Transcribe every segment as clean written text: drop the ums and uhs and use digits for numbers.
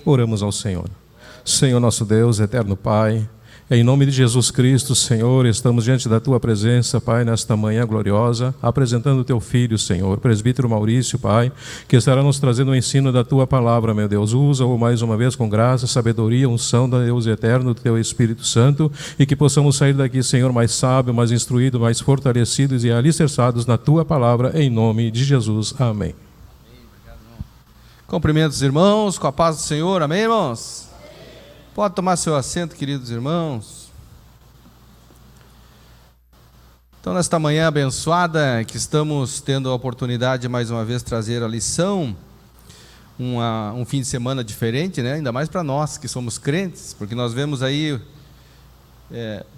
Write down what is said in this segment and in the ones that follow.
Oramos ao Senhor. Senhor nosso Deus, eterno Pai, em nome de Jesus Cristo, Senhor, estamos diante da Tua presença, Pai, nesta manhã gloriosa, apresentando o Teu Filho, Senhor, presbítero Maurício, Pai, que estará nos trazendo o ensino da Tua palavra, meu Deus. Usa-o mais uma vez com graça, sabedoria, unção do Deus eterno, do Teu Espírito Santo, e que possamos sair daqui, Senhor, mais sábio, mais instruído, mais fortalecidos e alicerçados na Tua palavra, em nome de Jesus. Amém. Cumprimentos, irmãos, com a paz do Senhor, amém, irmãos? Pode tomar seu assento, queridos irmãos. Então, nesta manhã abençoada, que estamos tendo a oportunidade de mais uma vez trazer a lição, um fim de semana diferente, né? Ainda mais para nós que somos crentes, porque nós vemos aí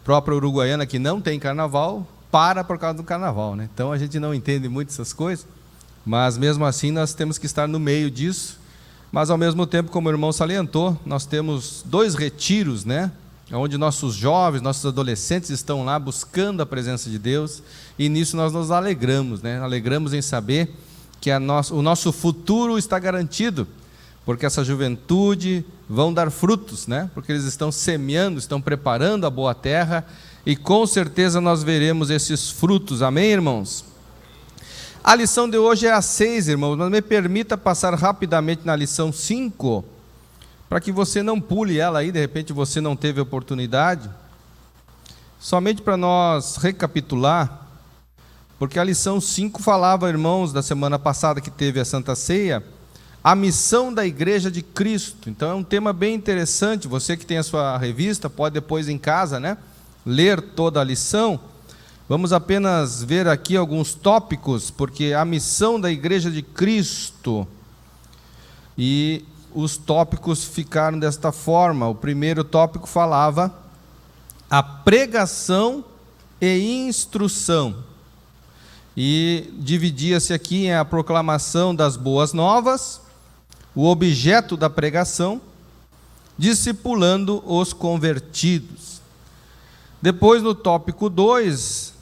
própria Uruguaiana que não tem carnaval, por causa do carnaval, né? Então a gente não entende muito essas coisas, mas mesmo assim nós temos que estar no meio disso. Mas ao mesmo tempo, como o irmão salientou, nós temos 2 retiros, né? Onde nossos jovens, nossos adolescentes estão lá buscando a presença de Deus, e nisso nós nos alegramos, né? Alegramos em saber que o nosso futuro está garantido, porque essa juventude vão dar frutos, né? Porque eles estão semeando, estão preparando a boa terra, e com certeza nós veremos esses frutos, amém, irmãos? A lição de hoje é a 6, irmãos, mas me permita passar rapidamente na lição 5, para que você não pule ela aí, de repente você não teve oportunidade, somente para nós recapitular, porque a lição 5 falava, irmãos, da semana passada que teve a Santa Ceia, a missão da Igreja de Cristo. Então é um tema bem interessante, você que tem a sua revista, pode depois em casa, né, ler toda a lição. Vamos apenas ver aqui alguns tópicos, porque a missão da Igreja de Cristo, e os tópicos ficaram desta forma. O primeiro tópico falava a pregação e instrução, e dividia-se aqui em a proclamação das boas novas, o objeto da pregação, discipulando os convertidos. Depois, no tópico 2,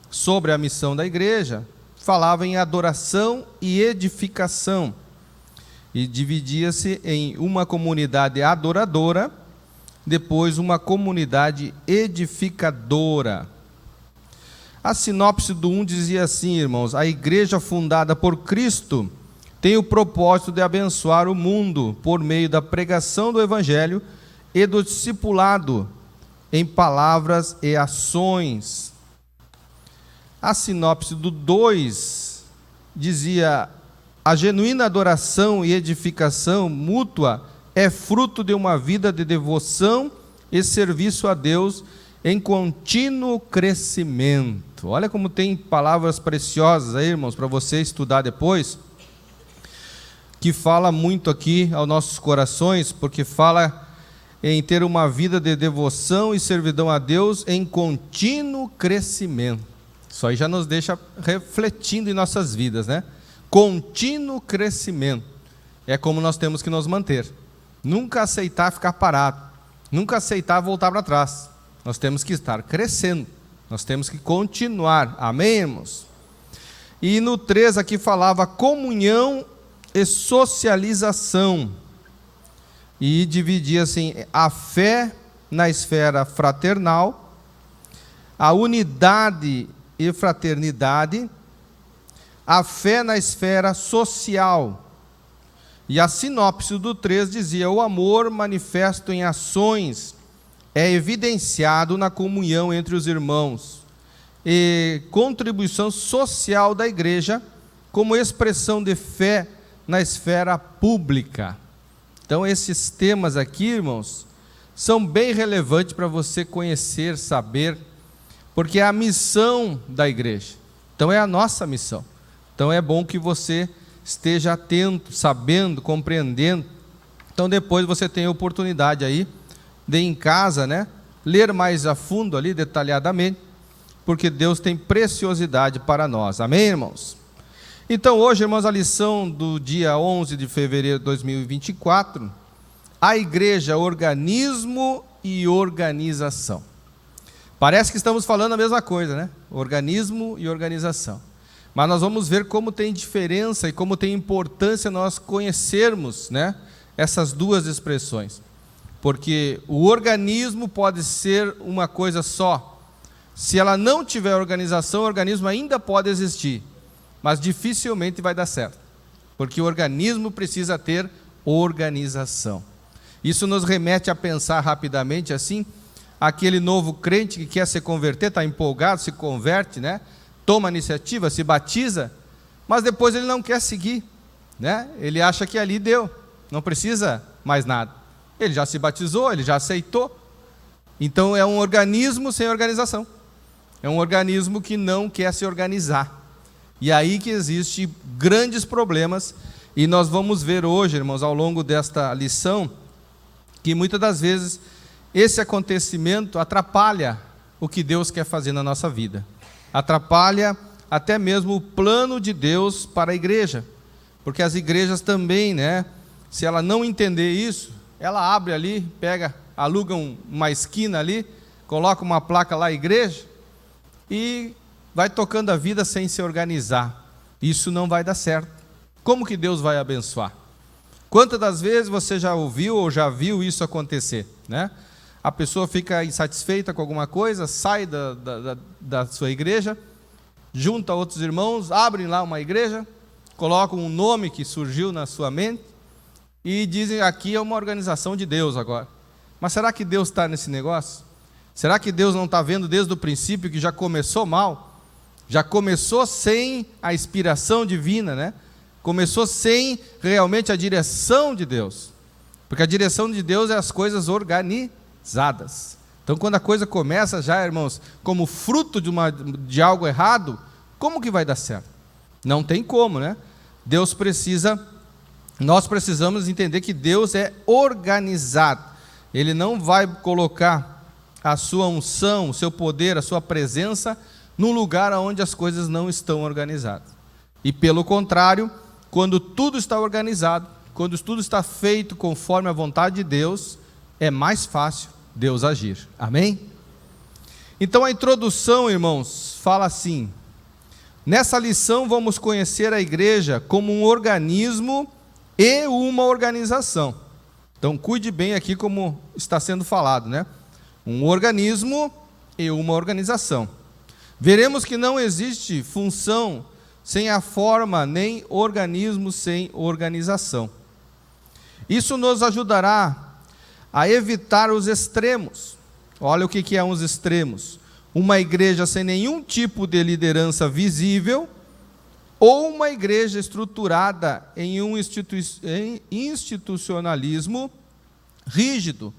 sobre a missão da igreja, falava em adoração e edificação, e dividia-se em uma comunidade adoradora, depois uma comunidade edificadora. A sinopse do 1 dizia assim, irmãos: a igreja fundada por Cristo tem o propósito de abençoar o mundo por meio da pregação do Evangelho e do discipulado em palavras e ações. A sinopse do 2 dizia: a genuína adoração e edificação mútua é fruto de uma vida de devoção e serviço a Deus em contínuo crescimento. Olha como tem palavras preciosas aí, irmãos, para você estudar depois, que fala muito aqui aos nossos corações, porque fala em ter uma vida de devoção e servidão a Deus em contínuo crescimento. Isso aí já nos deixa refletindo em nossas vidas, né? Contínuo crescimento é como nós temos que nos manter. Nunca aceitar ficar parado, nunca aceitar voltar para trás. Nós temos que estar crescendo, nós temos que continuar, amém, irmãos? E no 3 aqui falava comunhão e socialização, e dividia-se a fé na esfera fraternal, a unidade e fraternidade, a fé na esfera social. E a sinopse do 3 dizia: o amor manifesto em ações é evidenciado na comunhão entre os irmãos e contribuição social da igreja como expressão de fé na esfera pública. Então esses temas aqui, irmãos, são bem relevantes para você conhecer, saber, porque é a missão da igreja. Então é a nossa missão. Então é bom que você esteja atento, sabendo, compreendendo. Então depois você tem a oportunidade aí de em casa, né, ler mais a fundo ali, detalhadamente, porque Deus tem preciosidade para nós. Amém, irmãos? Então hoje, irmãos, a lição do dia 11 de fevereiro de 2024, a igreja, organismo e organização. Parece que estamos falando a mesma coisa, né? Organismo e organização. Mas nós vamos ver como tem diferença e como tem importância nós conhecermos, né, essas duas expressões, porque o organismo pode ser uma coisa só. Se ela não tiver organização, o organismo ainda pode existir, mas dificilmente vai dar certo, porque o organismo precisa ter organização. Isso nos remete a pensar rapidamente assim, aquele novo crente que quer se converter, está empolgado, se converte, né? Toma a iniciativa, se batiza, mas depois ele não quer seguir, né? Ele acha que ali deu, não precisa mais nada. Ele já se batizou, ele já aceitou. Então é um organismo sem organização. É um organismo que não quer se organizar. E aí que existem grandes problemas, e nós vamos ver hoje, irmãos, ao longo desta lição, que muitas das vezes esse acontecimento atrapalha o que Deus quer fazer na nossa vida. Atrapalha até mesmo o plano de Deus para a igreja. Porque as igrejas também, né, se ela não entender isso, ela abre ali, pega, aluga uma esquina ali, coloca uma placa lá, igreja, e vai tocando a vida sem se organizar. Isso não vai dar certo. Como que Deus vai abençoar? Quantas das vezes você já ouviu ou já viu isso acontecer, né? A pessoa fica insatisfeita com alguma coisa, sai da sua igreja, junta outros irmãos, abrem lá uma igreja, colocam um nome que surgiu na sua mente e dizem: aqui é uma organização de Deus agora. Mas será que Deus está nesse negócio? Será que Deus não está vendo desde o princípio que já começou mal? Já começou sem a inspiração divina, né? Começou sem realmente a direção de Deus. Porque a direção de Deus é as coisas organizadas. Então, quando a coisa começa já, irmãos, como fruto de algo errado, como que vai dar certo? Não tem como, né? Nós precisamos entender que Deus é organizado. Ele não vai colocar a sua unção, o seu poder, a sua presença num lugar onde as coisas não estão organizadas. E pelo contrário, quando tudo está organizado, quando tudo está feito conforme a vontade de Deus, é mais fácil Deus agir. Amém? Então a introdução, irmãos, fala assim: nessa lição vamos conhecer a igreja como um organismo e uma organização. Então cuide bem aqui como está sendo falado, né? Um organismo e uma organização. Veremos que não existe função sem a forma, nem organismo sem organização. Isso nos ajudará a evitar os extremos. Olha o que é os extremos: uma igreja sem nenhum tipo de liderança visível, ou uma igreja estruturada em um institucionalismo rígido,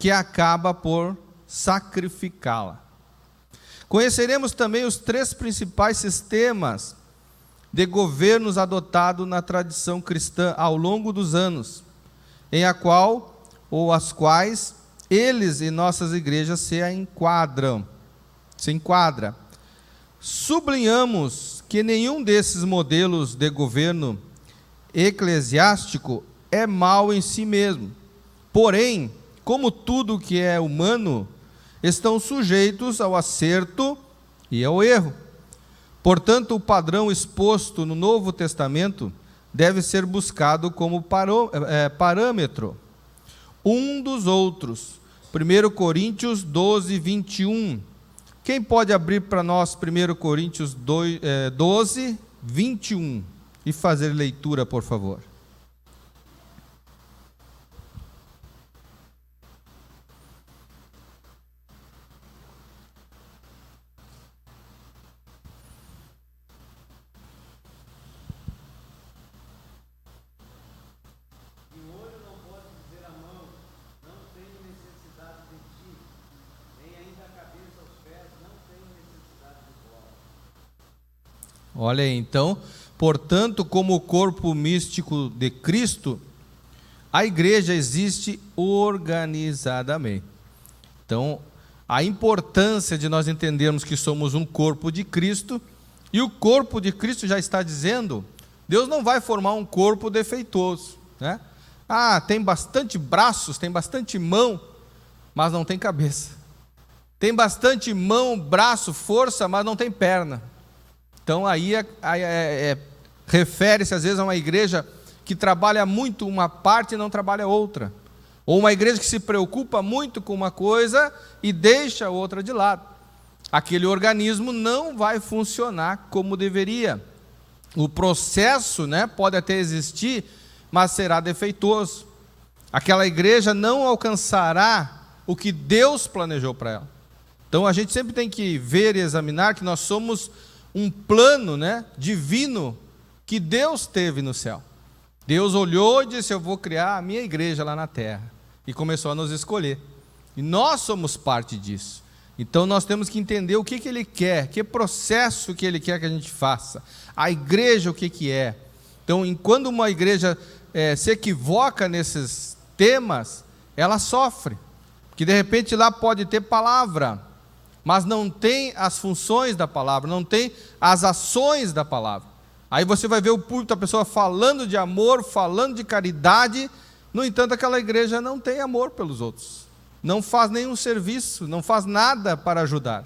que acaba por sacrificá-la. Conheceremos também os 3 principais sistemas de governos adotados na tradição cristã ao longo dos anos, em a qual ou as quais eles e nossas igrejas se enquadra. Sublinhamos que nenhum desses modelos de governo eclesiástico é mau em si mesmo. Porém, como tudo que é humano, estão sujeitos ao acerto e ao erro. Portanto, o padrão exposto no Novo Testamento deve ser buscado como parâmetro um dos outros. 1 Coríntios 12, 21. Quem pode abrir para nós 1 Coríntios 12, 21 e fazer leitura, por favor? Olha aí, então, portanto, como o corpo místico de Cristo, a igreja existe organizadamente. Então, a importância de nós entendermos que somos um corpo de Cristo, e o corpo de Cristo já está dizendo, Deus não vai formar um corpo defeituoso, né? Ah, tem bastante braços, tem bastante mão, mas não tem cabeça. Tem bastante mão, braço, força, mas não tem perna. Então aí refere-se às vezes a uma igreja que trabalha muito uma parte e não trabalha outra. Ou uma igreja que se preocupa muito com uma coisa e deixa a outra de lado. Aquele organismo não vai funcionar como deveria. O processo, né, pode até existir, mas será defeituoso. Aquela igreja não alcançará o que Deus planejou para ela. Então a gente sempre tem que ver e examinar que nós somos um plano, né, divino que Deus teve no céu. Deus olhou e disse: eu vou criar a minha igreja lá na terra. E começou a nos escolher. E nós somos parte disso. Então nós temos que entender o que Ele quer, que processo que Ele quer que a gente faça. A igreja, o que é. Então, quando uma igreja se equivoca nesses temas, ela sofre. Porque de repente lá pode ter palavra, mas não tem as funções da palavra, não tem as ações da palavra. Aí você vai ver o púlpito, a pessoa falando de amor, falando de caridade, no entanto aquela igreja não tem amor pelos outros, não faz nenhum serviço, não faz nada para ajudar.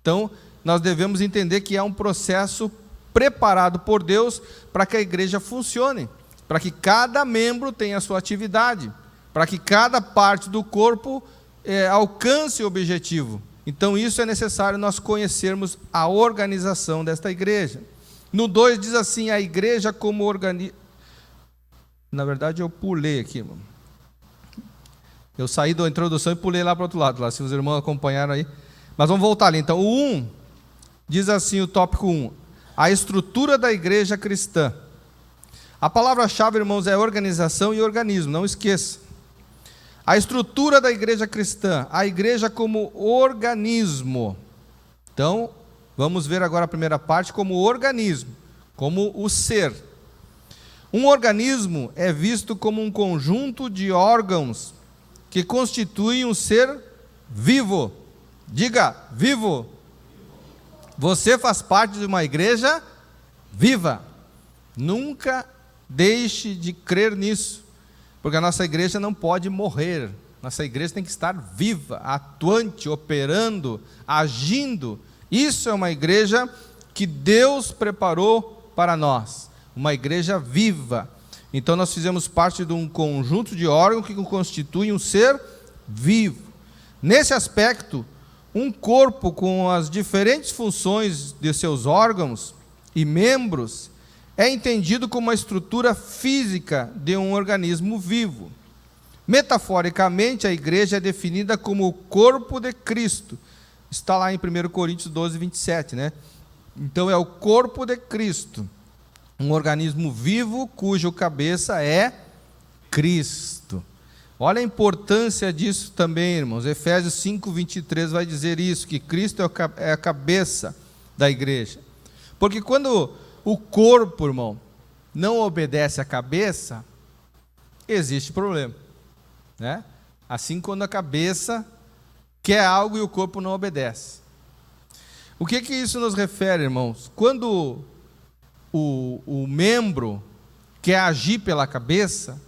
Então nós devemos entender que é um processo preparado por Deus para que a igreja funcione, para que cada membro tenha a sua atividade, para que cada parte do corpo alcance o objetivo. Então isso é necessário nós conhecermos a organização desta igreja. No 2 diz assim: a igreja como organismo. Na verdade eu pulei aqui, irmão. Eu saí da introdução e pulei lá para o outro lado, lá, se os irmãos acompanharam aí. Mas vamos voltar ali. Então o 1 diz assim, o tópico 1, a estrutura da igreja cristã. A palavra-chave, irmãos, é organização e organismo, não esqueça. A estrutura da igreja cristã, a igreja como organismo. Então, vamos ver agora a primeira parte como organismo, como o ser. Um organismo é visto como um conjunto de órgãos que constituem um ser vivo. Diga, vivo. Você faz parte de uma igreja viva. Nunca deixe de crer nisso, porque a nossa igreja não pode morrer. Nossa igreja tem que estar viva, atuante, operando, agindo. Isso é uma igreja que Deus preparou para nós, uma igreja viva. Então nós fizemos parte de um conjunto de órgãos que constituem um ser vivo. Nesse aspecto, um corpo com as diferentes funções de seus órgãos e membros é entendido como uma estrutura física de um organismo vivo. Metaforicamente, a igreja é definida como o corpo de Cristo. Está lá em 1 Coríntios 12, 27, né? Então é o corpo de Cristo, um organismo vivo cujo cabeça é Cristo. Olha a importância disso também, irmãos. Efésios 5, 23 vai dizer isso, que Cristo é a cabeça da igreja. Porque quando o corpo, irmão, não obedece à cabeça, existe problema, né? Assim, quando a cabeça quer algo e o corpo não obedece. O que isso nos refere, irmãos? Quando o membro quer agir pela cabeça,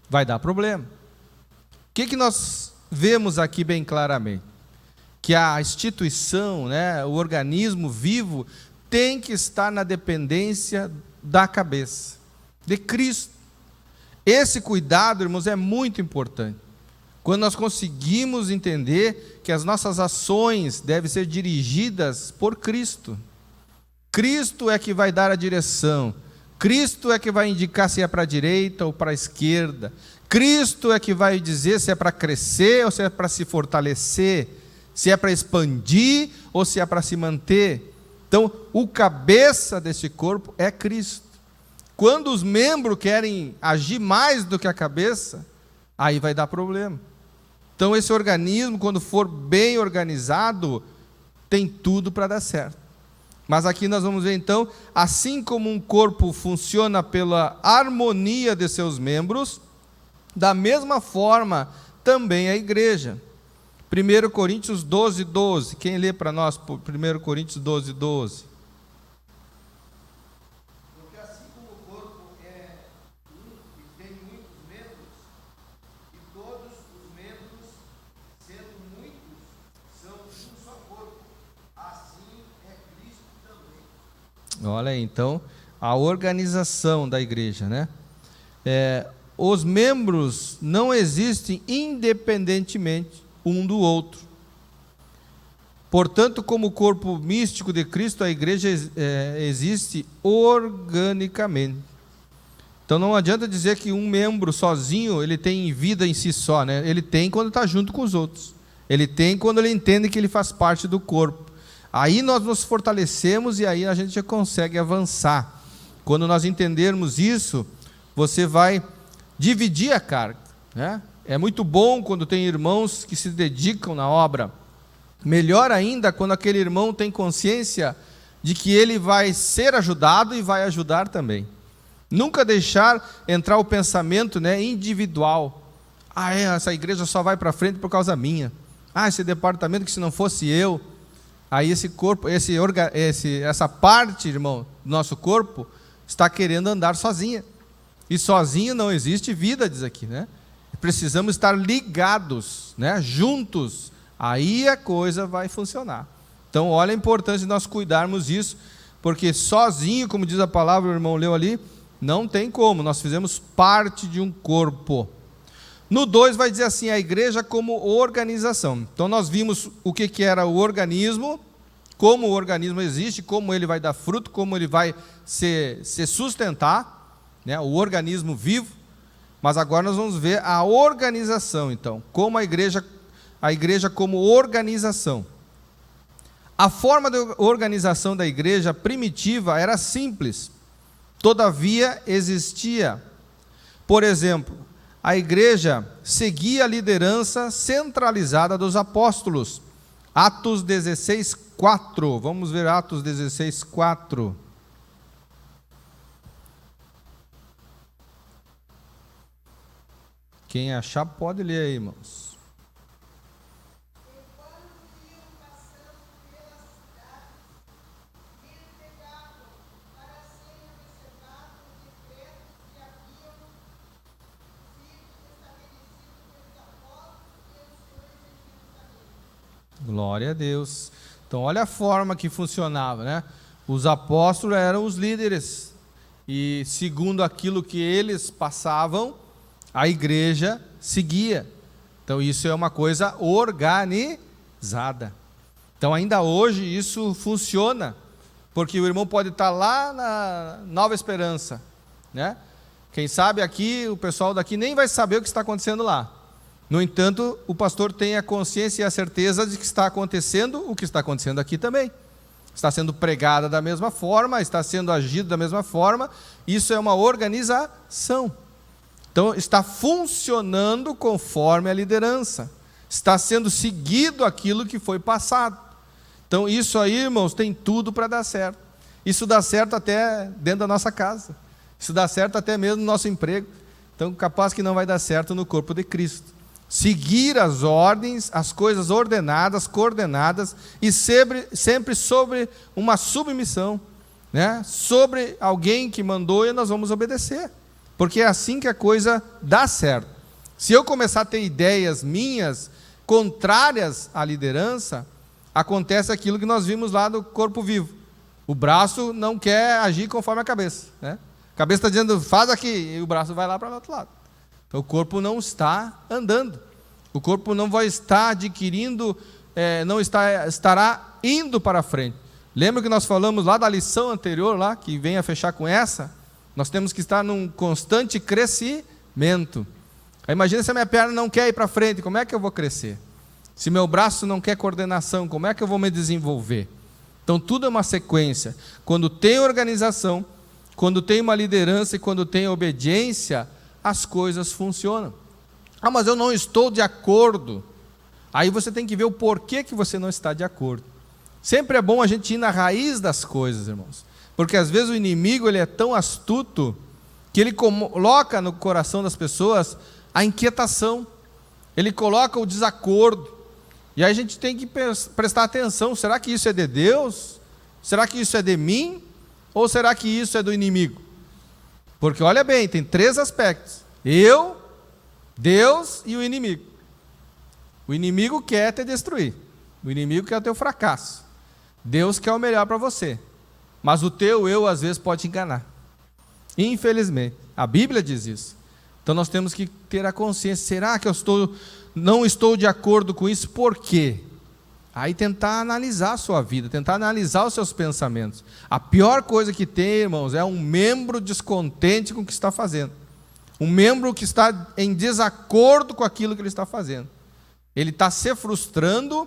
vai dar problema. O que nós vemos aqui bem claramente? Que a instituição, né, o organismo vivo, tem que estar na dependência da cabeça, de Cristo. Esse cuidado, irmãos, é muito importante. Quando nós conseguimos entender que as nossas ações devem ser dirigidas por Cristo. Cristo é que vai dar a direção. Cristo é que vai indicar se é para a direita ou para a esquerda. Cristo é que vai dizer se é para crescer ou se é para se fortalecer, se é para expandir ou se é para se manter. Então, o cabeça desse corpo é Cristo. Quando os membros querem agir mais do que a cabeça, aí vai dar problema. Então, esse organismo, quando for bem organizado, tem tudo para dar certo. Mas aqui nós vamos ver então, assim como um corpo funciona pela harmonia de seus membros, da mesma forma também a igreja. 1 Coríntios 12, 12. Quem lê para nós 1 Coríntios 12, 12? Porque assim como o corpo é um e tem muitos membros, e todos os membros, sendo muitos, são um só corpo, assim é Cristo também. Olha aí, então, a organização da igreja, né? os membros não existem independentemente um do outro. Portanto, como corpo místico de Cristo, a igreja existe organicamente. Então não adianta dizer que um membro sozinho, ele tem vida em si só, né? Ele tem quando está junto com os outros. Ele tem quando ele entende que ele faz parte do corpo. Aí nós nos fortalecemos e aí a gente já consegue avançar. Quando nós entendermos isso, você vai dividir a carga, né? É muito bom quando tem irmãos que se dedicam na obra. Melhor ainda quando aquele irmão tem consciência de que ele vai ser ajudado e vai ajudar também. Nunca deixar entrar o pensamento, né, individual. Essa igreja só vai para frente por causa minha. Esse departamento que se não fosse eu. Aí esse corpo, essa parte, irmão, do nosso corpo está querendo andar sozinha. E sozinho não existe vida, diz aqui, né? Precisamos estar ligados, né, juntos. Aí a coisa vai funcionar. Então, olha a importância de nós cuidarmos disso, porque sozinho, como diz a palavra, o irmão leu ali, não tem como, nós fizemos parte de um corpo. No 2 vai dizer assim, a igreja como organização. Então, nós vimos o que era o organismo, como o organismo existe, como ele vai dar fruto, como ele vai se sustentar, né, o organismo vivo. Mas agora nós vamos ver a organização, então, como a igreja como organização. A forma de organização da igreja primitiva era simples, todavia existia. Por exemplo, a igreja seguia a liderança centralizada dos apóstolos. Atos 16:4. Vamos ver Atos 16:4. Quem achar pode ler aí, irmãos. Glória a Deus. Então, olha a forma que funcionava, né? Os apóstolos eram os líderes. E segundo aquilo que eles passavam, a igreja seguia. Então, isso é uma coisa organizada. Então, ainda hoje, isso funciona. Porque o irmão pode estar lá na Nova Esperança, né? Quem sabe aqui, o pessoal daqui nem vai saber o que está acontecendo lá. No entanto, o pastor tem a consciência e a certeza de que está acontecendo o que está acontecendo aqui também. Está sendo pregada da mesma forma, está sendo agido da mesma forma. Isso é uma organização. Então, está funcionando conforme a liderança. Está sendo seguido aquilo que foi passado. Então, isso aí, irmãos, tem tudo para dar certo. Isso dá certo até dentro da nossa casa. Isso dá certo até mesmo no nosso emprego. Então, capaz que não vai dar certo no corpo de Cristo. Seguir as ordens, as coisas ordenadas, coordenadas, e sempre sobre uma submissão, né? Sobre alguém que mandou e nós vamos obedecer, porque é assim que a coisa dá certo. Se eu começar a ter ideias minhas contrárias à liderança, acontece aquilo que nós vimos lá do corpo vivo. O braço não quer agir conforme a cabeça, né? A cabeça está dizendo, faz aqui, e o braço vai lá para o outro lado. Então, o corpo não está andando. O corpo não vai estar adquirindo, estará indo para frente. Lembra que nós falamos lá da lição anterior, lá, que vem a fechar com essa? Nós temos que estar num constante crescimento. Aí, imagina se a minha perna não quer ir para frente, como é que eu vou crescer? Se meu braço não quer coordenação, como é que eu vou me desenvolver? Então, tudo é uma sequência. Quando tem organização, quando tem uma liderança e quando tem obediência, as coisas funcionam. Mas eu não estou de acordo. Aí você tem que ver o porquê que você não está de acordo. Sempre é bom a gente ir na raiz das coisas, irmãos. Porque às vezes o inimigo ele é tão astuto que ele coloca no coração das pessoas a inquietação. Ele coloca o desacordo. E aí a gente tem que prestar atenção. Será que isso é de Deus? Será que isso é de mim? Ou será que isso é do inimigo? Porque olha bem, tem 3 aspectos. Eu, Deus e o inimigo. O inimigo quer te destruir. O inimigo quer o teu fracasso. Deus quer o melhor para você. Mas o teu eu às vezes pode te enganar. Infelizmente. A Bíblia diz isso. Então nós temos que ter a consciência, será que não estou de acordo com isso? Por quê? Aí tentar analisar a sua vida, tentar analisar os seus pensamentos. A pior coisa que tem, irmãos, é um membro descontente com o que está fazendo. Um membro que está em desacordo com aquilo que ele está fazendo. Ele está se frustrando,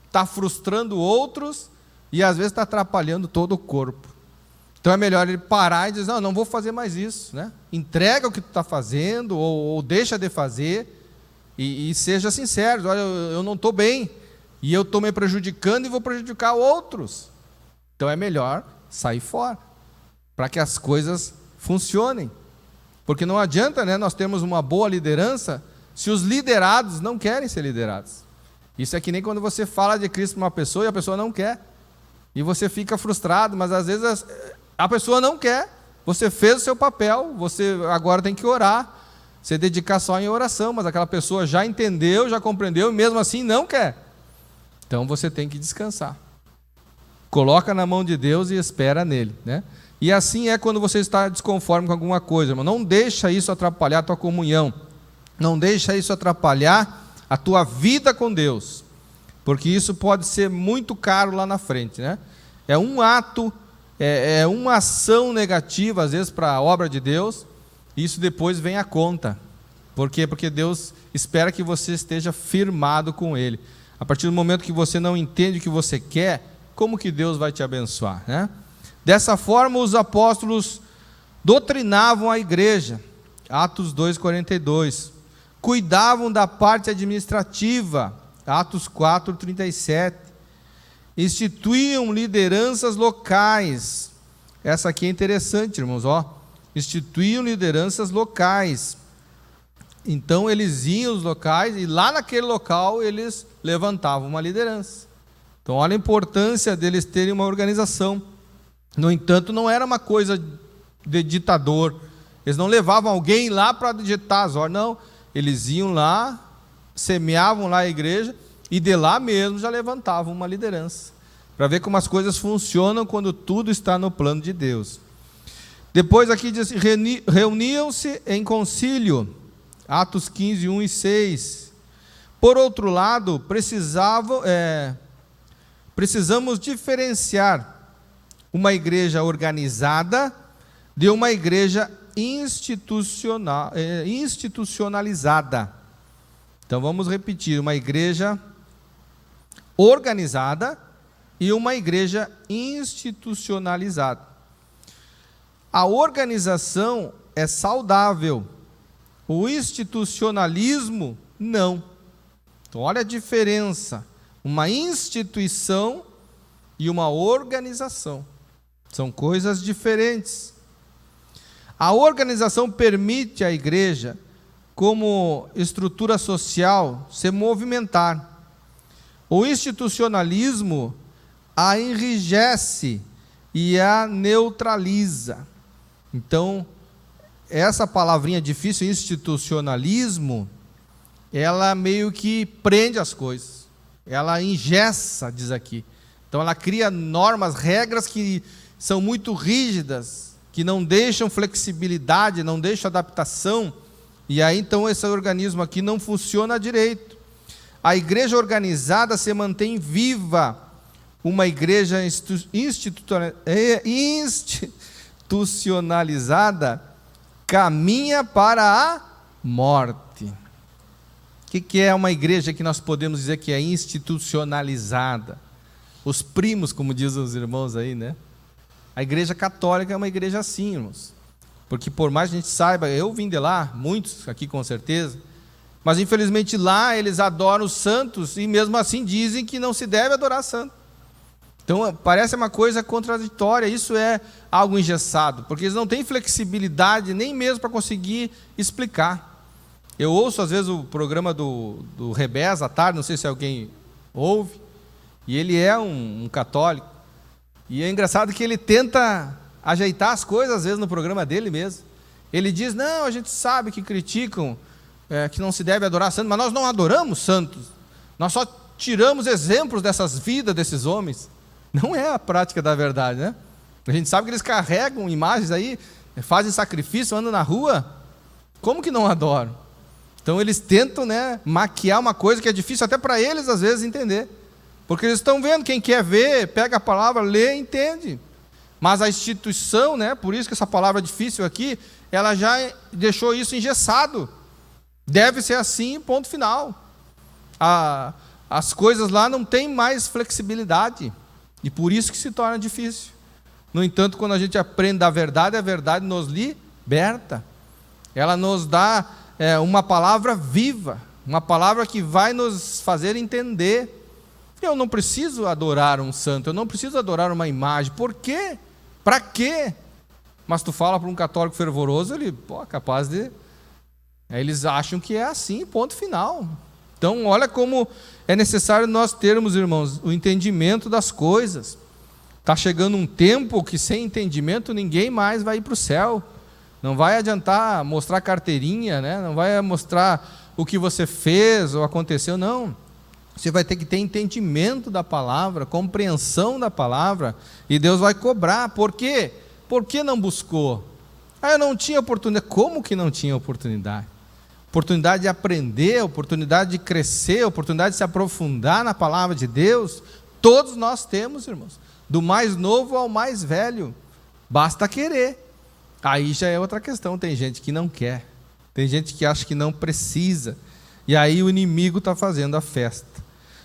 está frustrando outros e às vezes está atrapalhando todo o corpo. Então é melhor ele parar e dizer, não vou fazer mais isso, né? Entrega o que tu está fazendo ou deixa de fazer e seja sincero, olha, eu não estou bem e eu estou me prejudicando e vou prejudicar outros. Então é melhor sair fora, para que as coisas funcionem. Porque não adianta, né, nós termos uma boa liderança se os liderados não querem ser liderados. Isso é que nem quando você fala de Cristo para uma pessoa e a pessoa não quer. E você fica frustrado, mas às vezes a pessoa não quer. Você fez o seu papel, você agora tem que orar, se dedicar só em oração, mas aquela pessoa já entendeu, já compreendeu e mesmo assim não quer. Então você tem que descansar. Coloca na mão de Deus e espera nele, né? E assim é quando você está desconforme com alguma coisa, irmão. Não deixa isso atrapalhar a tua comunhão. Não deixa isso atrapalhar a tua vida com Deus. Porque isso pode ser muito caro lá na frente, né? É um ato, é uma ação negativa, às vezes, para a obra de Deus. E isso depois vem à conta. Por quê? Porque Deus espera que você esteja firmado com Ele. A partir do momento que você não entende o que você quer, como que Deus vai te abençoar, né? Dessa forma, os apóstolos doutrinavam a igreja, Atos 2,42. Cuidavam da parte administrativa, Atos 4,37. Instituíam lideranças locais. Essa aqui é interessante, irmãos, ó. Instituíam lideranças locais. Então, eles iam aos locais e lá naquele local eles levantavam uma liderança. Então, olha a importância deles terem uma organização. No entanto, não era uma coisa de ditador. Eles não levavam alguém lá para digitar as ordens, não. Eles iam lá, semeavam lá a igreja e de lá mesmo já levantavam uma liderança. Para ver como as coisas funcionam quando tudo está no plano de Deus. Depois aqui diz, reuniam-se em concílio, Atos 15, 1 e 6. Por outro lado, precisamos diferenciar uma igreja organizada de uma igreja institucionalizada. Então vamos repetir, uma igreja organizada e uma igreja institucionalizada. A organização é saudável, o institucionalismo não. Então olha a diferença, uma instituição e uma organização. São coisas diferentes. A organização permite à igreja, como estrutura social, se movimentar. O institucionalismo a enrijece e a neutraliza. Então, essa palavrinha difícil, institucionalismo, ela meio que prende as coisas. Ela engessa, diz aqui. Então, ela cria normas, regras que são muito rígidas, que não deixam flexibilidade, não deixam adaptação, e aí então esse organismo aqui não funciona direito. A igreja organizada se mantém viva, uma igreja institucionalizada caminha para a morte. O que é uma igreja que nós podemos dizer que é institucionalizada? Os primos, como dizem os irmãos aí, né? A igreja católica é uma igreja assim, irmãos. Porque por mais que a gente saiba, eu vim de lá, muitos aqui com certeza, mas infelizmente lá eles adoram os santos e mesmo assim dizem que não se deve adorar santo. Então parece uma coisa contraditória, isso é algo engessado, porque eles não têm flexibilidade nem mesmo para conseguir explicar. Eu ouço às vezes o programa do Rebés à tarde, não sei se alguém ouve, e ele é um católico. E é engraçado que ele tenta ajeitar as coisas, às vezes, no programa dele mesmo. Ele diz, não, a gente sabe que criticam, que não se deve adorar santos, mas nós não adoramos santos. Nós só tiramos exemplos dessas vidas desses homens. Não é a prática da verdade, né? A gente sabe que eles carregam imagens aí, fazem sacrifício, andam na rua, Como que não adoram? Então eles tentam, né, maquiar uma coisa que é difícil até para eles às vezes entender. Porque eles estão vendo, quem quer ver, pega a palavra, lê e entende. Mas a instituição, né, por isso que essa palavra difícil aqui, ela já deixou isso engessado. Deve ser assim, ponto final. As coisas lá não têm mais flexibilidade. E por isso que se torna difícil. No entanto, quando a gente aprende a verdade nos liberta. Ela nos dá uma palavra viva, uma palavra que vai nos fazer entender. Eu não preciso adorar um santo, eu não preciso adorar uma imagem. Por quê? Para quê? Mas tu fala para um católico fervoroso, ele é capaz de... Eles acham que é assim, ponto final. Então, olha como é necessário nós termos, irmãos, o entendimento das coisas. Está chegando um tempo que sem entendimento ninguém mais vai ir para o céu. Não vai adiantar mostrar carteirinha, né? Não vai mostrar o que você fez ou aconteceu, não. Você vai ter que ter entendimento da palavra, compreensão da palavra, e Deus vai cobrar. Por quê? Por que não buscou? Eu não tinha oportunidade. Como que não tinha oportunidade? Oportunidade de aprender, oportunidade de crescer, oportunidade de se aprofundar na palavra de Deus. Todos nós temos, irmãos. Do mais novo ao mais velho. Basta querer. Aí já é outra questão. Tem gente que não quer. Tem gente que acha que não precisa. E aí o inimigo está fazendo a festa.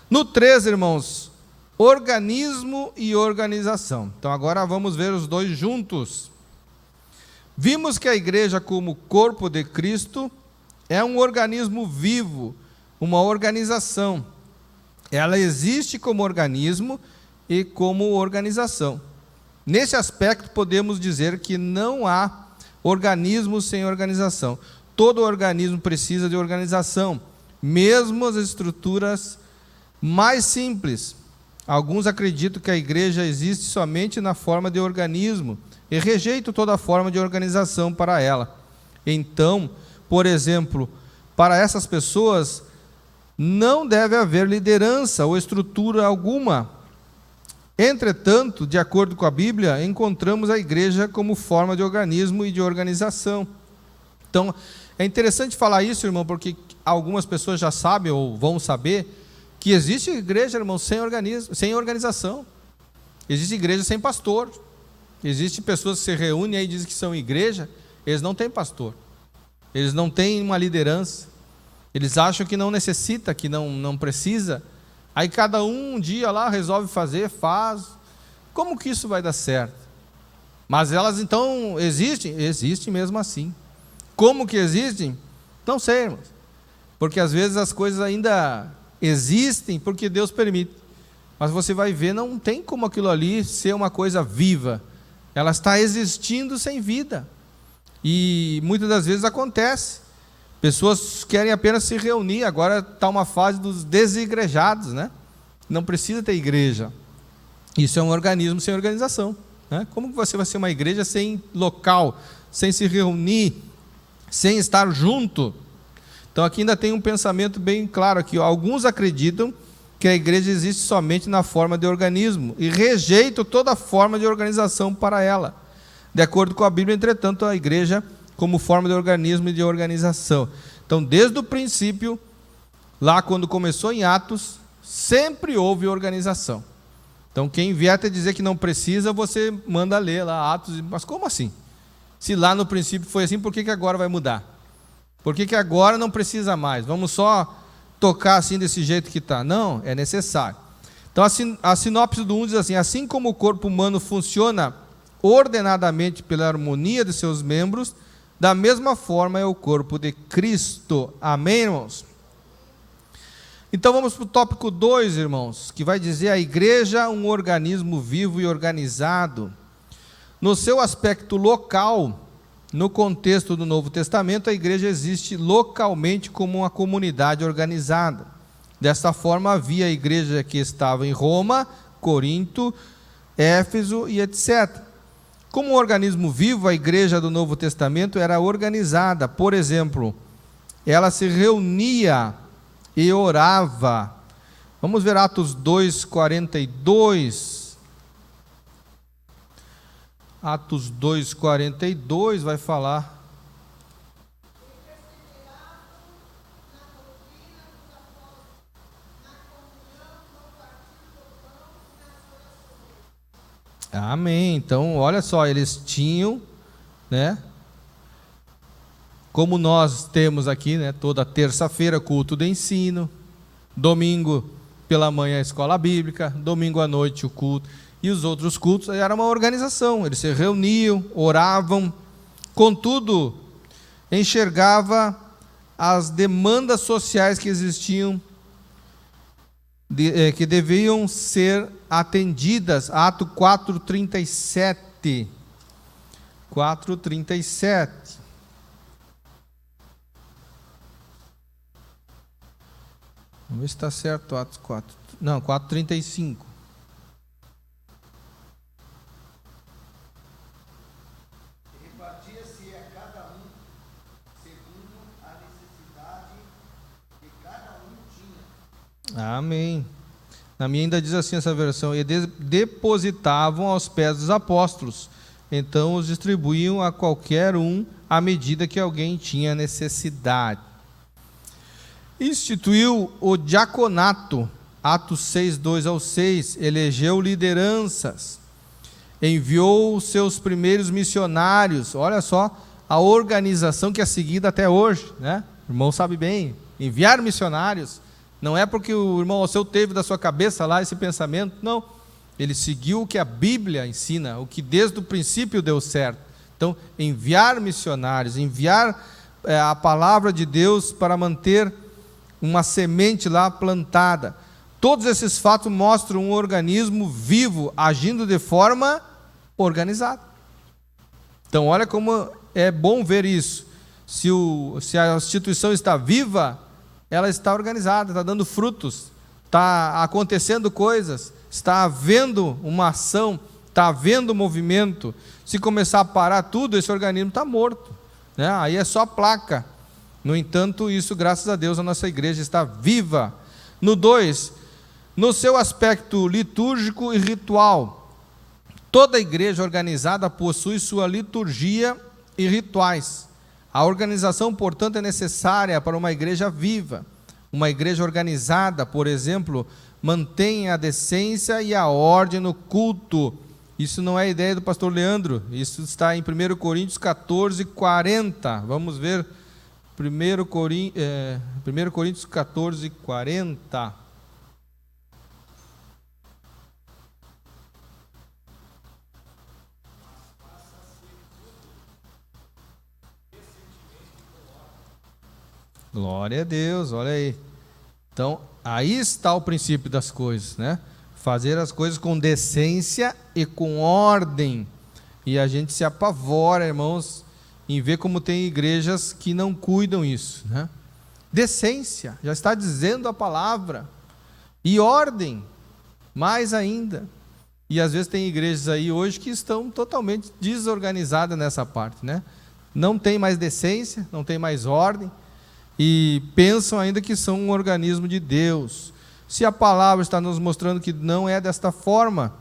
No 3, irmãos, organismo e organização. Então agora vamos ver os dois juntos. Vimos que a igreja, como corpo de Cristo, é um organismo vivo, uma organização. Ela existe como organismo e como organização. Nesse aspecto, podemos dizer que não há organismo sem organização. Todo organismo precisa de organização, mesmo as estruturas mais simples. Alguns acreditam que a igreja existe somente na forma de organismo e rejeitam toda forma de organização para ela. Então, por exemplo, para essas pessoas, não deve haver liderança ou estrutura alguma. Entretanto, de acordo com a Bíblia, encontramos a igreja como forma de organismo e de organização. Então, é interessante falar isso, irmão, porque algumas pessoas já sabem ou vão saber que existe igreja, irmão, sem organização. Existe igreja sem pastor. Existem pessoas que se reúnem e dizem que são igreja, eles não têm pastor. Eles não têm uma liderança. Eles acham que não necessita, que não precisa. Aí cada um dia lá resolve fazer, faz. Como que isso vai dar certo? Mas elas então existem? Existem mesmo assim. Como que existem? Não sei, irmãos. Porque às vezes as coisas ainda existem porque Deus permite. Mas você vai ver, não tem como aquilo ali ser uma coisa viva. Ela está existindo sem vida. E muitas das vezes acontece. Pessoas querem apenas se reunir. Agora está uma fase dos desigrejados, né? Não precisa ter igreja. Isso é um organismo sem organização, né? Como que você vai ser uma igreja sem local, sem se reunir, sem estar junto? Então aqui ainda tem um pensamento bem claro aqui. Alguns acreditam que a igreja existe somente na forma de organismo e rejeitam toda forma de organização para ela. De acordo com a Bíblia, entretanto, a igreja como forma de organismo e de organização. Então, desde o princípio, lá quando começou em Atos, sempre houve organização. Então, quem vier até dizer que não precisa, você manda ler lá Atos. Mas como assim? Se lá no princípio foi assim, por que agora vai mudar? Por que agora não precisa mais? Vamos só tocar assim desse jeito que está? Não, é necessário. Então, a sinopse do 1 diz assim: assim como o corpo humano funciona ordenadamente pela harmonia de seus membros, da mesma forma é o corpo de Cristo. Amém, irmãos? Então vamos para o tópico 2, irmãos, que vai dizer a igreja um organismo vivo e organizado. No seu aspecto local, no contexto do Novo Testamento, a igreja existe localmente como uma comunidade organizada. Dessa forma havia a igreja que estava em Roma, Corinto, Éfeso e etc. Como um organismo vivo, a igreja do Novo Testamento era organizada. Por exemplo, ela se reunia e orava. Vamos ver Atos 2:42. Atos 2:42 vai falar. Amém. Então, olha só, eles tinham, né? Como nós temos aqui, né? Toda terça-feira culto de ensino, domingo pela manhã a escola bíblica, domingo à noite o culto, e os outros cultos era uma organização, eles se reuniam, oravam, contudo, enxergava as demandas sociais que existiam, que deviam ser atendidas. Ato 4:37. 4:37. Vamos ver se está certo, Atos 4. Não, 4:35. Repartia-se a cada um segundo a necessidade que cada um tinha. Amém. Na minha ainda diz assim essa versão: e depositavam aos pés dos apóstolos, então os distribuíam a qualquer um à medida que alguém tinha necessidade. Instituiu o diaconato, Atos 6:2-6, elegeu lideranças, enviou os seus primeiros missionários. Olha só a organização que é seguida até hoje, né? O irmão sabe bem, enviar missionários. Não é porque o irmão Alceu teve da sua cabeça lá esse pensamento, não. Ele seguiu o que a Bíblia ensina, o que desde o princípio deu certo. Então, enviar missionários, enviar a palavra de Deus para manter uma semente lá plantada. Todos esses fatos mostram um organismo vivo, agindo de forma organizada. Então, olha como é bom ver isso. Se a instituição está viva, ela está organizada, está dando frutos, está acontecendo coisas, está havendo uma ação, está havendo movimento. Se começar a parar tudo, esse organismo está morto, né? Aí é só placa. No entanto, isso, graças a Deus, a nossa igreja está viva. No 2, no seu aspecto litúrgico e ritual, toda igreja organizada possui sua liturgia e rituais. A organização, portanto, é necessária para uma igreja viva. Uma igreja organizada, por exemplo, mantém a decência e a ordem no culto. Isso não é ideia do pastor Leandro, isso está em 1 Coríntios 14:40. Vamos ver 1 Coríntios 14:40. Glória a Deus, olha aí. Então, aí está o princípio das coisas, né? Fazer as coisas com decência e com ordem. E a gente se apavora, irmãos, em ver como tem igrejas que não cuidam isso, né? Decência, já está dizendo a palavra. E ordem, mais ainda. E às vezes tem igrejas aí hoje que estão totalmente desorganizadas nessa parte, né? Não tem mais decência, não tem mais ordem. E pensam ainda que são um organismo de Deus. Se a palavra está nos mostrando que não é desta forma,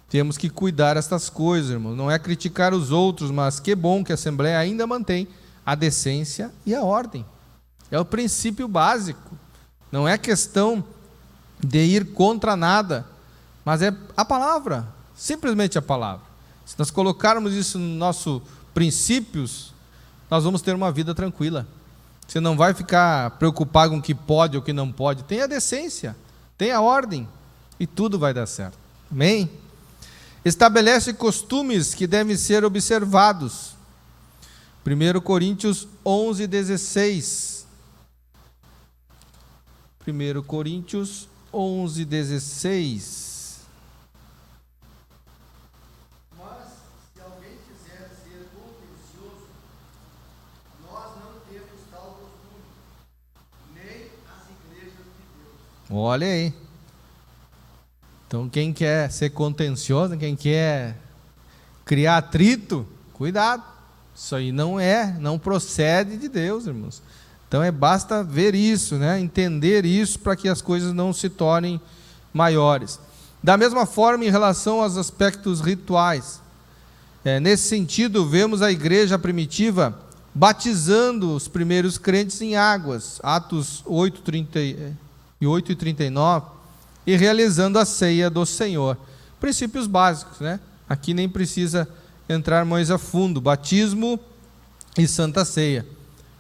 temos que cuidar destas coisas, irmãos. Não é criticar os outros, mas que bom que a Assembleia ainda mantém a decência e a ordem. É o princípio básico. Não é questão de ir contra nada, mas é a palavra, simplesmente a palavra. Se nós colocarmos isso nos nossos princípios, nós vamos ter uma vida tranquila. Você não vai ficar preocupado com o que pode ou o que não pode. Tenha a decência, tenha a ordem, e tudo vai dar certo. Amém? Estabelece costumes que devem ser observados. 1 Coríntios 11:16. 1 Coríntios 11:16. Olha aí. Então, quem quer ser contencioso, quem quer criar atrito, cuidado. Isso aí não procede de Deus, irmãos. Então, basta ver isso, né? Entender isso para que as coisas não se tornem maiores. Da mesma forma, em relação aos aspectos rituais. Nesse sentido, vemos a igreja primitiva batizando os primeiros crentes em águas. Atos 8:39, e realizando a ceia do Senhor. Princípios básicos, né? Aqui nem precisa entrar mais a fundo. Batismo e Santa Ceia.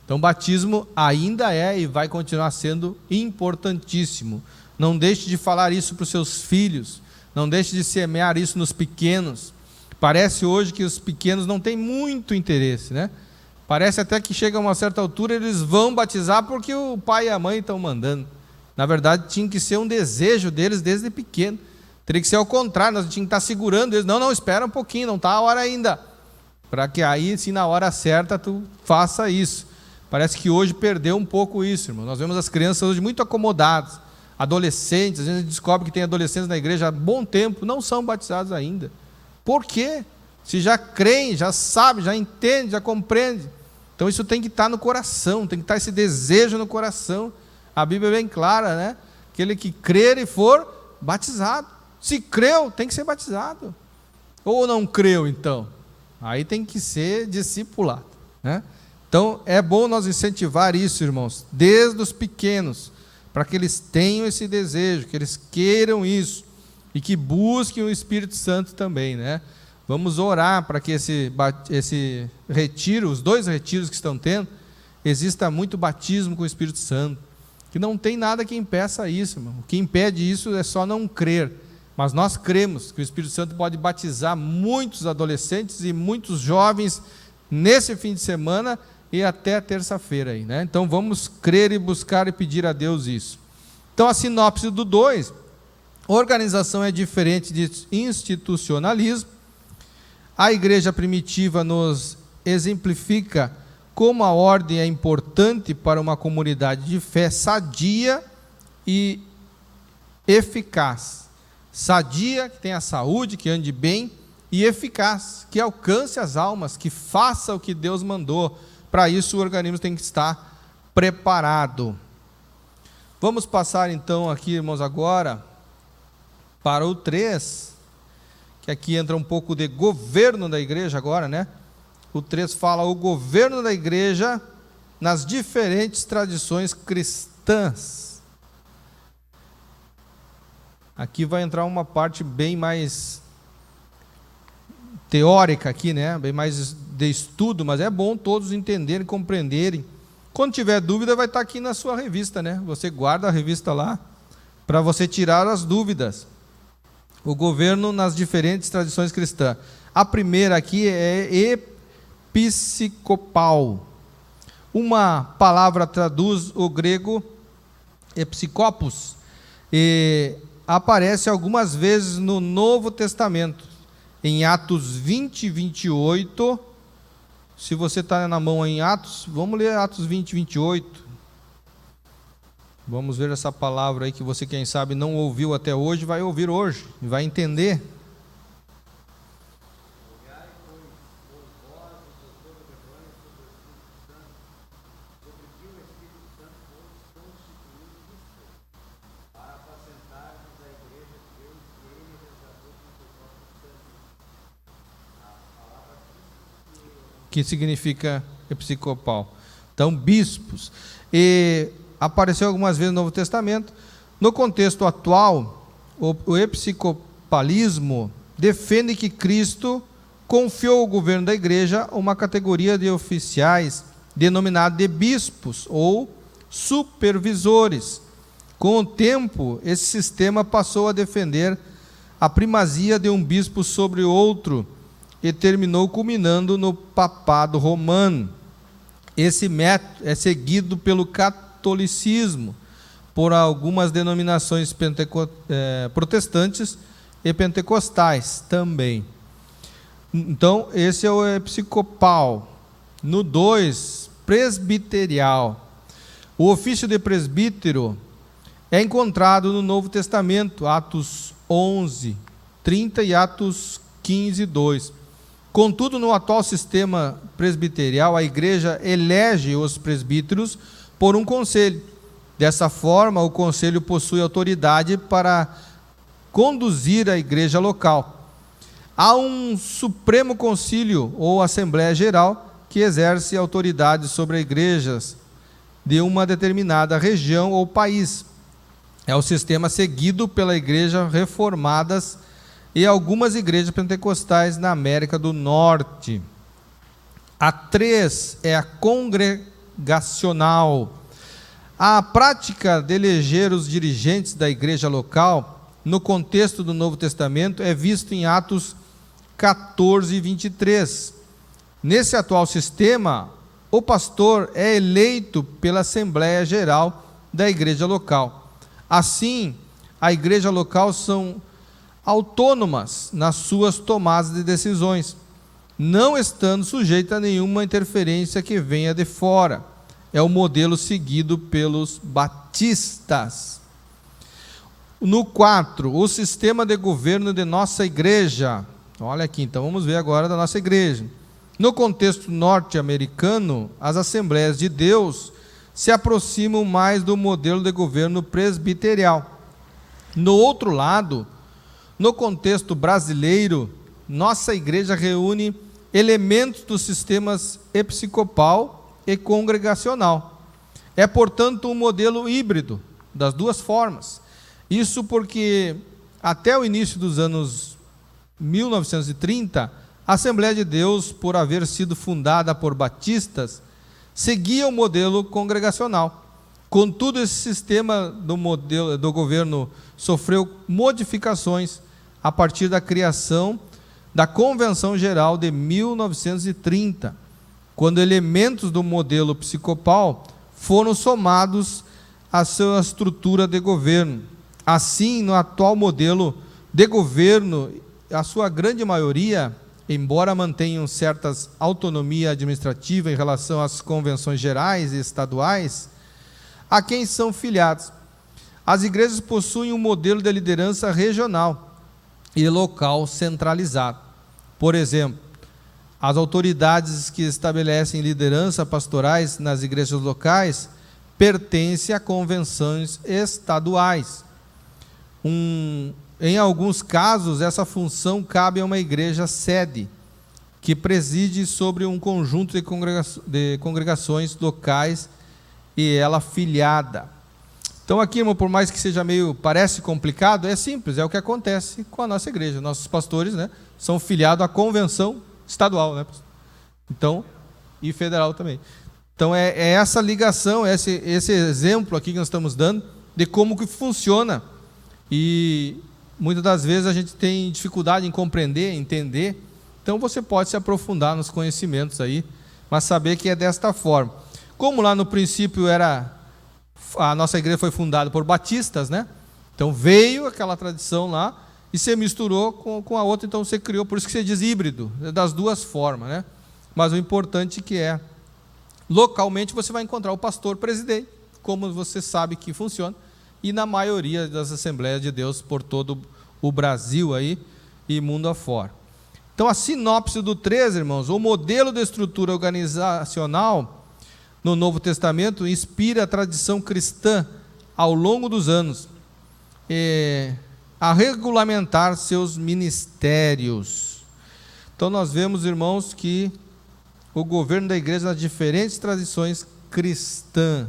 Então, batismo ainda é e vai continuar sendo importantíssimo. Não deixe de falar isso para os seus filhos. Não deixe de semear isso nos pequenos. Parece hoje que os pequenos não têm muito interesse, né? Parece até que chega a uma certa altura eles vão batizar porque o pai e a mãe estão mandando. Na verdade, tinha que ser um desejo deles desde pequeno. Teria que ser ao contrário, nós tínhamos que estar segurando eles. Não, espera um pouquinho, não está a hora ainda. Para que aí, se na hora certa, tu faça isso. Parece que hoje perdeu um pouco isso, irmão. Nós vemos as crianças hoje muito acomodadas. Adolescentes, às vezes a gente descobre que tem adolescentes na igreja há bom tempo, não são batizados ainda. Por quê? Se já creem, já sabem, já entendem, já compreendem. Então isso tem que estar no coração, tem que estar esse desejo no coração. A Bíblia é bem clara, né? Aquele que crer e for batizado. Se creu, tem que ser batizado. Ou não creu, então? Aí tem que ser discipulado, né? Então é bom nós incentivar isso, irmãos, desde os pequenos, para que eles tenham esse desejo, que eles queiram isso, e que busquem o Espírito Santo também, né? Vamos orar para que esse retiro, os 2 retiros que estão tendo, exista muito batismo com o Espírito Santo, que não tem nada que impeça isso, irmão. O que impede isso é só não crer, mas nós cremos que o Espírito Santo pode batizar muitos adolescentes e muitos jovens nesse fim de semana e até terça-feira aí, né? Então vamos crer e buscar e pedir a Deus isso. Então a sinopse do 2, organização é diferente de institucionalismo. A igreja primitiva nos exemplifica como a ordem é importante para uma comunidade de fé sadia e eficaz. Sadia, que tenha saúde, que ande bem, e eficaz, que alcance as almas, que faça o que Deus mandou. Para isso o organismo tem que estar preparado. Vamos passar então aqui, irmãos, agora para o 3, que aqui entra um pouco de governo da igreja agora, né? O 3 fala o governo da igreja nas diferentes tradições cristãs. Aqui vai entrar uma parte bem mais teórica aqui, né? Bem mais de estudo, mas é bom todos entenderem, compreenderem. Quando tiver dúvida, vai estar aqui na sua revista, né? Você guarda a revista lá, para você tirar as dúvidas. O governo nas diferentes tradições cristãs. A primeira aqui é episcopal. Uma palavra traduz o grego episkopos, e aparece algumas vezes no Novo Testamento, em Atos 20 e 28, se você está na mão em Atos, vamos ler Atos 20 e 28, vamos ver essa palavra aí que você, quem sabe, não ouviu até hoje, vai ouvir hoje, e vai entender. Que significa episcopal. Então, bispos. E apareceu algumas vezes no Novo Testamento. No contexto atual, o episcopalismo defende que Cristo confiou ao governo da igreja uma categoria de oficiais denominada de bispos ou supervisores. Com o tempo, esse sistema passou a defender a primazia de um bispo sobre outro, e terminou culminando no papado romano. Esse método é seguido pelo catolicismo, por algumas denominações protestantes e pentecostais também. Então, esse é o episcopal. No 2, presbiterial. O ofício de presbítero é encontrado no Novo Testamento, Atos 11, 30 e Atos 15, 2. Contudo, no atual sistema presbiterial, a igreja elege os presbíteros por um conselho. Dessa forma, o conselho possui autoridade para conduzir a igreja local. Há um supremo concílio ou assembleia geral que exerce autoridade sobre as igrejas de uma determinada região ou país. É o sistema seguido pela igreja reformadas e algumas igrejas pentecostais na América do Norte. A 3 é a congregacional. A prática de eleger os dirigentes da igreja local, no contexto do Novo Testamento, é visto em Atos 14 e 23. Nesse atual sistema, o pastor é eleito pela Assembleia Geral da igreja local. Assim, a igreja local são autônomas nas suas tomadas de decisões, não estando sujeita a nenhuma interferência que venha de fora. É o modelo seguido pelos batistas. No 4, o sistema de governo de nossa igreja. Olha aqui, então vamos ver agora da nossa igreja. No contexto norte-americano, as Assembleias de Deus se aproximam mais do modelo de governo presbiterial. No outro lado, no contexto brasileiro, nossa igreja reúne elementos dos sistemas episcopal e congregacional. É, portanto, um modelo híbrido das duas formas. Isso porque, até o início dos anos 1930, a Assembleia de Deus, por haver sido fundada por batistas, seguia o modelo congregacional. Contudo, esse sistema do governo sofreu modificações a partir da criação da Convenção Geral de 1930, quando elementos do modelo episcopal foram somados à sua estrutura de governo. Assim, no atual modelo de governo, a sua grande maioria, embora mantenham certa autonomia administrativa em relação às convenções gerais e estaduais, a quem são filiados. As igrejas possuem um modelo de liderança regional e local centralizado. Por exemplo, as autoridades que estabelecem liderança pastorais nas igrejas locais pertencem a convenções estaduais. Em alguns casos, essa função cabe a uma igreja sede, que preside sobre um conjunto de congregações locais e ela filiada. Então aqui, irmão, por mais que seja parece complicado, é simples, é o que acontece com a nossa igreja. Nossos pastores, né, são filiados à convenção estadual, né, então, e federal também. Então é essa ligação, esse exemplo aqui que nós estamos dando, de como que funciona. E muitas das vezes a gente tem dificuldade em compreender, entender, então você pode se aprofundar nos conhecimentos aí, mas saber que é desta forma. Como lá no princípio a nossa igreja foi fundada por batistas, né? Então veio aquela tradição lá e se misturou com a outra, então você criou, por isso que você diz híbrido, das duas formas, né? Mas o importante que localmente você vai encontrar o pastor presidente, como você sabe que funciona, e na maioria das Assembleias de Deus por todo o Brasil aí e mundo afora. Então a sinopse do 13, irmãos, o modelo de estrutura organizacional no Novo Testamento inspira a tradição cristã ao longo dos anos a regulamentar seus ministérios. Então nós vemos, irmãos, que o governo da igreja nas diferentes tradições cristãs.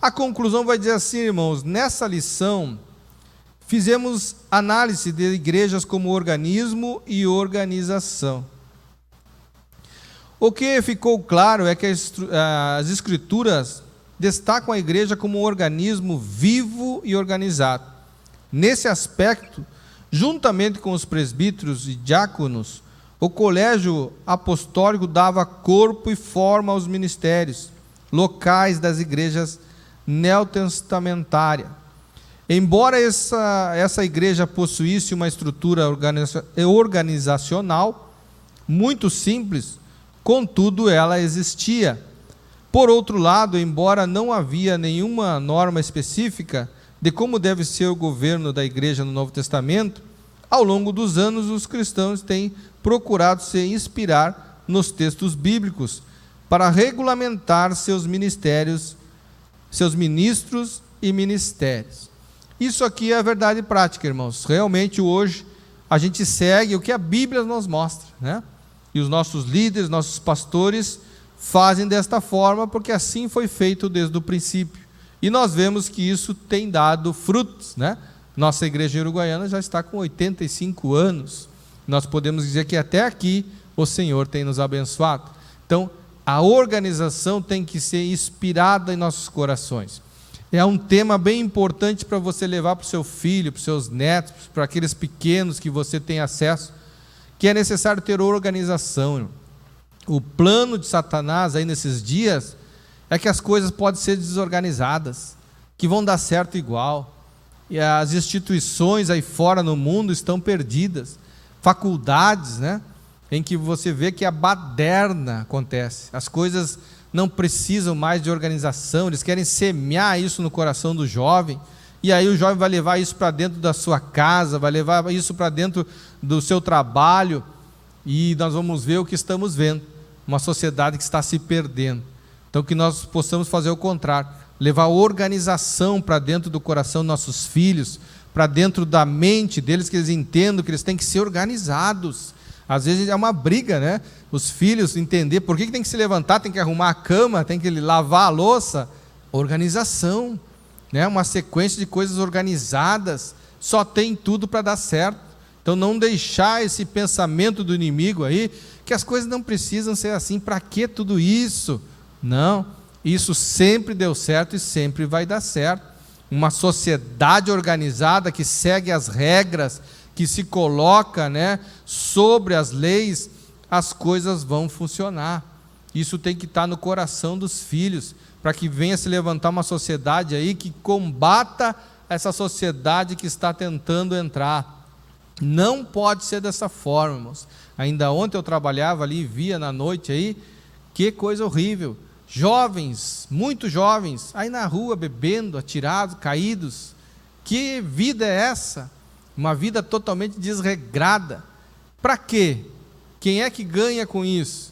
A conclusão vai dizer assim, irmãos, nessa lição fizemos análise de igrejas como organismo e organização. O que ficou claro é que as Escrituras destacam a igreja como um organismo vivo e organizado. Nesse aspecto, juntamente com os presbíteros e diáconos, o colégio apostólico dava corpo e forma aos ministérios locais das igrejas neotestamentárias. Embora essa igreja possuísse uma estrutura organizacional muito simples, contudo ela existia. Por outro lado, embora não havia nenhuma norma específica de como deve ser o governo da igreja no Novo Testamento, ao longo dos anos os cristãos têm procurado se inspirar nos textos bíblicos para regulamentar seus ministérios, seus ministros e ministérios. Isso aqui é a verdade prática, irmãos. Realmente hoje a gente segue o que a Bíblia nos mostra, né? E os nossos líderes, nossos pastores fazem desta forma porque assim foi feito desde o princípio. E nós vemos que isso tem dado frutos, né? Nossa igreja em Uruguaiana já está com 85 anos. Nós podemos dizer que até aqui o Senhor tem nos abençoado. Então, a organização tem que ser inspirada em nossos corações. É um tema bem importante para você levar para o seu filho, para os seus netos, para aqueles pequenos que você tem acesso, que é necessário ter organização, irmão. O plano de Satanás aí nesses dias é que as coisas podem ser desorganizadas, que vão dar certo igual, e as instituições aí fora no mundo estão perdidas, faculdades, né, em que você vê que a baderna acontece, as coisas não precisam mais de organização, eles querem semear isso no coração do jovem, e aí o jovem vai levar isso para dentro da sua casa, vai levar isso para dentro do seu trabalho, e nós vamos ver o que estamos vendo, uma sociedade que está se perdendo. Então que nós possamos fazer o contrário, levar organização para dentro do coração dos nossos filhos, para dentro da mente deles, que eles entendam que eles têm que ser organizados. Às vezes é uma briga, né? Os filhos entender por que tem que se levantar, tem que arrumar a cama, tem que lavar a louça. Organização, né? Uma sequência de coisas organizadas, só tem tudo para dar certo. Então não deixar esse pensamento do inimigo aí, que as coisas não precisam ser assim, para que tudo isso? Não, isso sempre deu certo e sempre vai dar certo. Uma sociedade organizada que segue as regras, que se coloca, né, sobre as leis, as coisas vão funcionar. Isso tem que estar no coração dos filhos, para que venha se levantar uma sociedade aí que combata essa sociedade que está tentando entrar. Não pode ser dessa forma, irmãos. Ainda ontem eu trabalhava ali, via na noite aí, que coisa horrível. Jovens, muito jovens, aí na rua bebendo, atirados, caídos. Que vida é essa? Uma vida totalmente desregrada. Para quê? Quem é que ganha com isso?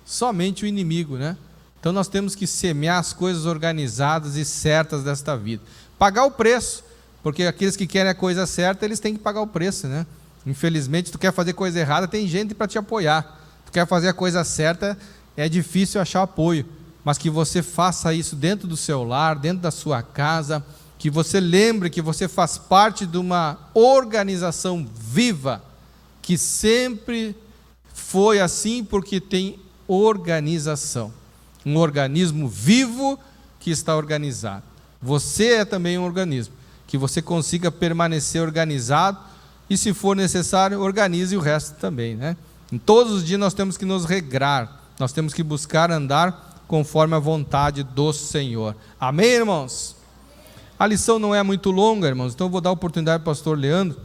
Somente o inimigo, né? Então nós temos que semear as coisas organizadas e certas desta vida. Pagar o preço, porque aqueles que querem a coisa certa, eles têm que pagar o preço, né? Infelizmente, se tu quer fazer coisa errada, tem gente para te apoiar. Tu quer fazer a coisa certa, é difícil achar apoio. Mas que você faça isso dentro do seu lar, dentro da sua casa, que você lembre que você faz parte de uma organização viva, que sempre foi assim porque tem organização. Um organismo vivo que está organizado. Você é também um organismo, que você consiga permanecer organizado e, se for necessário, organize o resto também, né? Em todos os dias nós temos que nos regrar, nós temos que buscar andar conforme a vontade do Senhor. Amém, irmãos? A lição não é muito longa, irmãos, então eu vou dar a oportunidade para o pastor Leandro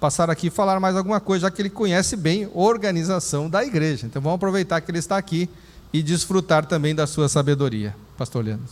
passar aqui e falar mais alguma coisa, já que ele conhece bem a organização da igreja. Então vamos aproveitar que ele está aqui e desfrutar também da sua sabedoria. Pastor Leandro.